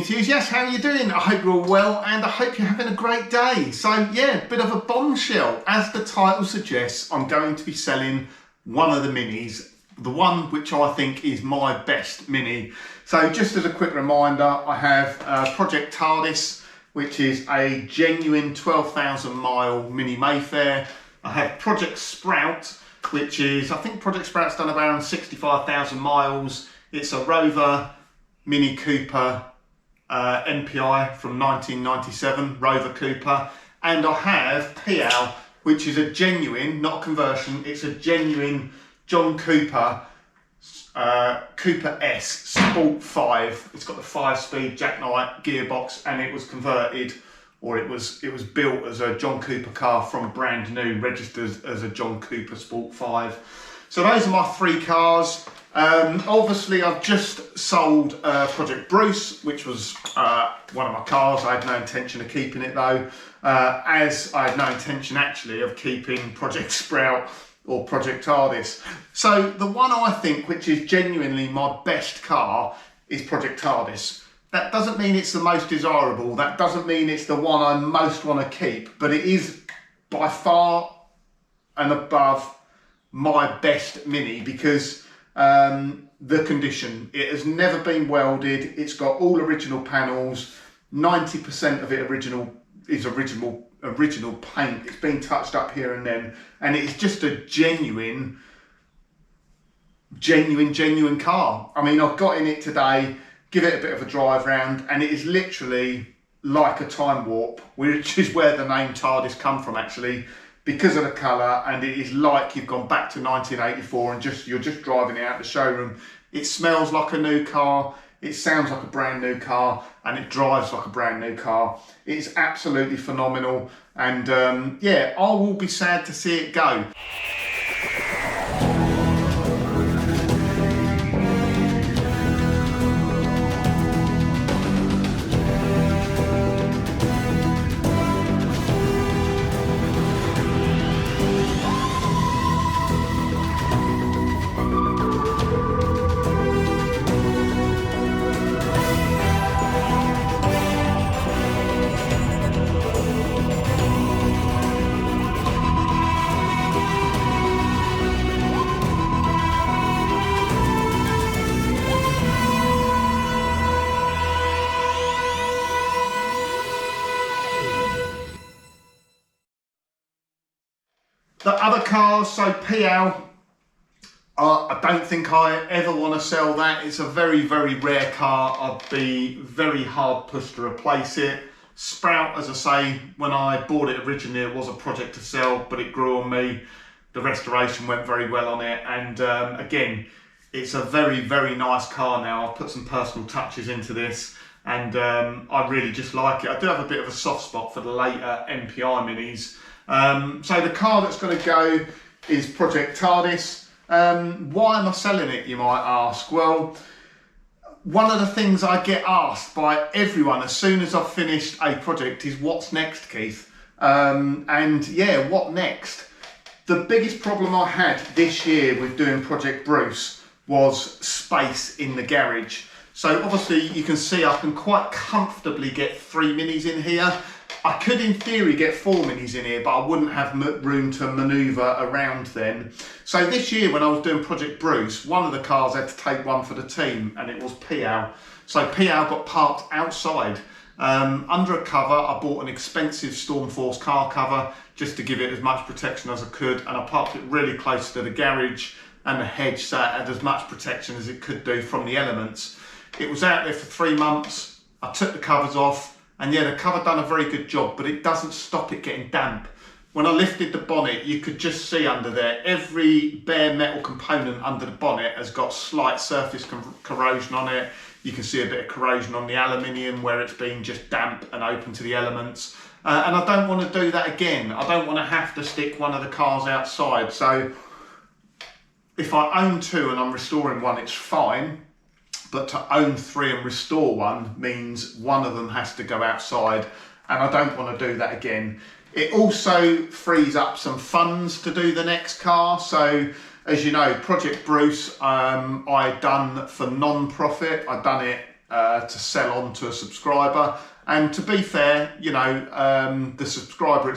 enthusiasts, how are you doing? I hope you're all well and I hope you're having a great day. So yeah, bit of a bombshell. As the title suggests, I'm going to be selling one of the minis, the one which I think is my best mini. So just as a quick reminder, I have Project TARDIS, which is a genuine 12,000 mile mini Mayfair. I have Project Sprout, which is, I think Project Sprout's done around 65,000 miles. It's a Rover Mini Cooper MPI from 1997, Rover Cooper. And I have PL, which is a genuine, not a conversion, it's a genuine John Cooper Cooper S Sport 5. It's got the 5-speed jackknife gearbox and it was converted, or it was built as a John Cooper car from brand new, registered as a John Cooper Sport 5. So those are my three cars. Obviously I've just sold Project Bruce, which was one of my cars. I had no intention of keeping it though, as I had no intention actually of keeping Project Sprout or Project TARDIS. So the one I think which is genuinely my best car is Project TARDIS. That doesn't mean it's the most desirable, that doesn't mean it's the one I most want to keep, but it is by far and above my best mini because the condition. It has never been welded, it's got all original panels, 90% of it is original paint. It's been touched up here and then, and it's just a genuine car. I mean, I've got in it today, give it a bit of a drive round, and it is literally like a time warp, which is where the name TARDIS come from actually, because of the colour, and it is like you've gone back to 1984 and you're just driving it out the showroom. It smells like a new car, it sounds like a brand new car, and it drives like a brand new car. It's absolutely phenomenal, and yeah, I will be sad to see it go. The other cars, so PL, I don't think I ever want to sell that. It's a very, very rare car. I'd be very hard pushed to replace it. Sprout, as I say, when I bought it originally, it was a project to sell, but it grew on me. The restoration went very well on it. And again, it's a very, very nice car now. I've put some personal touches into this, and I really just like it. I do have a bit of a soft spot for the later MPI minis. So the car that's going to go is Project TARDIS. Why am I selling it, you might ask? Well, one of the things I get asked by everyone as soon as I've finished a project is, what's next, Keith? And yeah, what next? The biggest problem I had this year with doing Project Bruce was space in the garage. So obviously you can see I can quite comfortably get 3 minis in here. I could in theory get 4 minis in here, but I wouldn't have room to manoeuvre around then. So this year when I was doing Project Bruce, one of the cars had to take one for the team, and it was PL. So PL got parked outside. Under a cover, I bought an expensive Stormforce car cover just to give it as much protection as I could, and I parked it really close to the garage and the hedge, so it had as much protection as it could do from the elements. It was out there for 3 months. I took the covers off. And yeah, the cover done a very good job, but it doesn't stop it getting damp. When I lifted the bonnet, you could just see under there, every bare metal component under the bonnet has got slight surface corrosion on it. You can see a bit of corrosion on the aluminium where it's been just damp and open to the elements. And I don't want to do that again. I don't want to have to stick one of the cars outside. So if I own 2 and I'm restoring one, it's fine. But to own 3 and restore one means one of them has to go outside, and I don't want to do that again. It also frees up some funds to do the next car. So as you know, Project Bruce, I done for non-profit. I done it to sell on to a subscriber. And to be fair, you know, the subscriber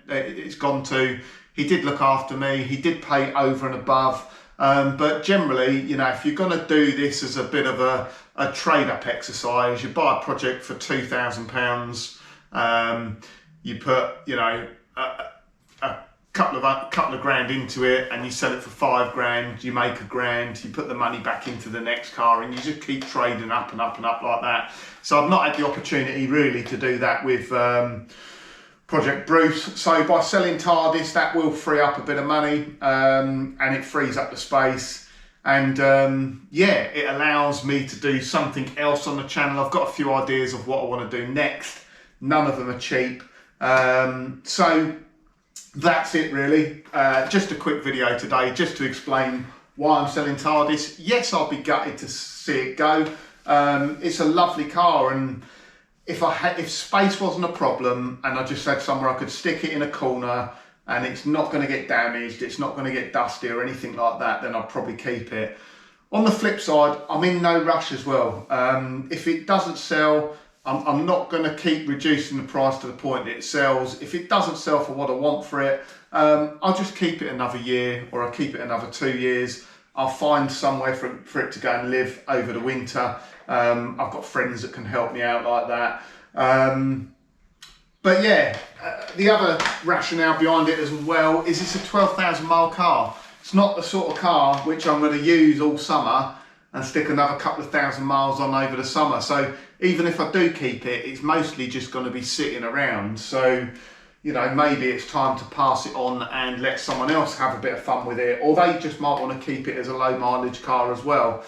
it's gone to, he did look after me, he did pay over and above. But generally, you know, if you're going to do this as a bit of a trade-up exercise, you buy a project for £2,000, you put, you know, a couple of grand into it, and you sell it for £5 grand, you make £1 grand, you put the money back into the next car, and you just keep trading up and up and up like that. So I've not had the opportunity really to do that with Project Bruce. So by selling TARDIS, that will free up a bit of money, and it frees up the space. And yeah, it allows me to do something else on the channel. I've got a few ideas of what I want to do next. None of them are cheap. So that's it really. Just a quick video today, just to explain why I'm selling TARDIS. Yes, I'll be gutted to see it go. It's a lovely car, and if space wasn't a problem and I just had somewhere I could stick it in a corner and it's not going to get damaged, it's not going to get dusty or anything like that, then I'd probably keep it. On the flip side, I'm in no rush as well. If it doesn't sell, I'm not going to keep reducing the price to the point that it sells. If it doesn't sell for what I want for it, I'll just keep it another year, or I'll keep it another 2 years. I'll find somewhere for it to go and live over the winter. I've got friends that can help me out like that. But yeah, the other rationale behind it as well is it's a 12,000 mile car. It's not the sort of car which I'm going to use all summer and stick another couple of thousand miles on over the summer. So even if I do keep it, it's mostly just going to be sitting around. So, you know, maybe it's time to pass it on and let someone else have a bit of fun with it, or they just might want to keep it as a low mileage car as well.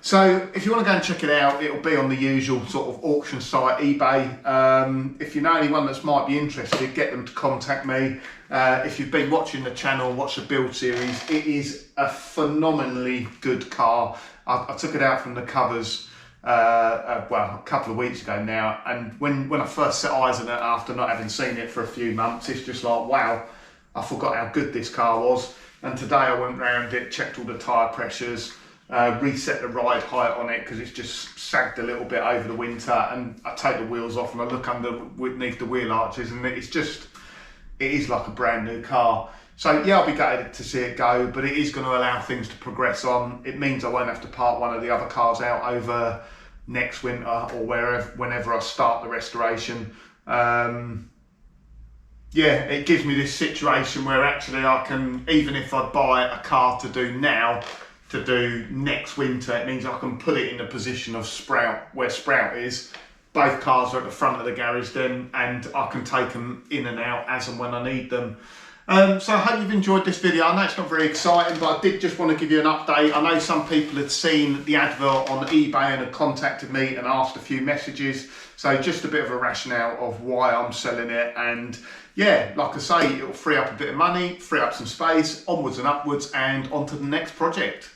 So if you want to go and check it out, it'll be on the usual sort of auction site, eBay. If you know anyone that might be interested, get them to contact me. If you've been watching the channel, watch the build series, it is a phenomenally good car. I took it out from the covers well, a couple of weeks ago now, and when I first set eyes on it after not having seen it for a few months, it's just like, wow, I forgot how good this car was. And today I went round it, checked all the tyre pressures, reset the ride height on it because it's just sagged a little bit over the winter, and I take the wheels off and I look underneath the wheel arches, and it is like a brand new car. So yeah, I'll be gutted to see it go, but it is going to allow things to progress on. It means I won't have to part one of the other cars out over next winter or whenever I start the restoration. Yeah, it gives me this situation where actually I can, even if I buy a car to do now, to do next winter, it means I can put it in the position of Sprout, where Sprout is. Both cars are at the front of the garage then, and I can take them in and out as and when I need them. So I hope you've enjoyed this video. I know it's not very exciting, but I did just want to give you an update. I know some people had seen the advert on eBay and had contacted me and asked a few messages. So just a bit of a rationale of why I'm selling it. And yeah, like I say, it'll free up a bit of money, free up some space, onwards and upwards, and onto the next project.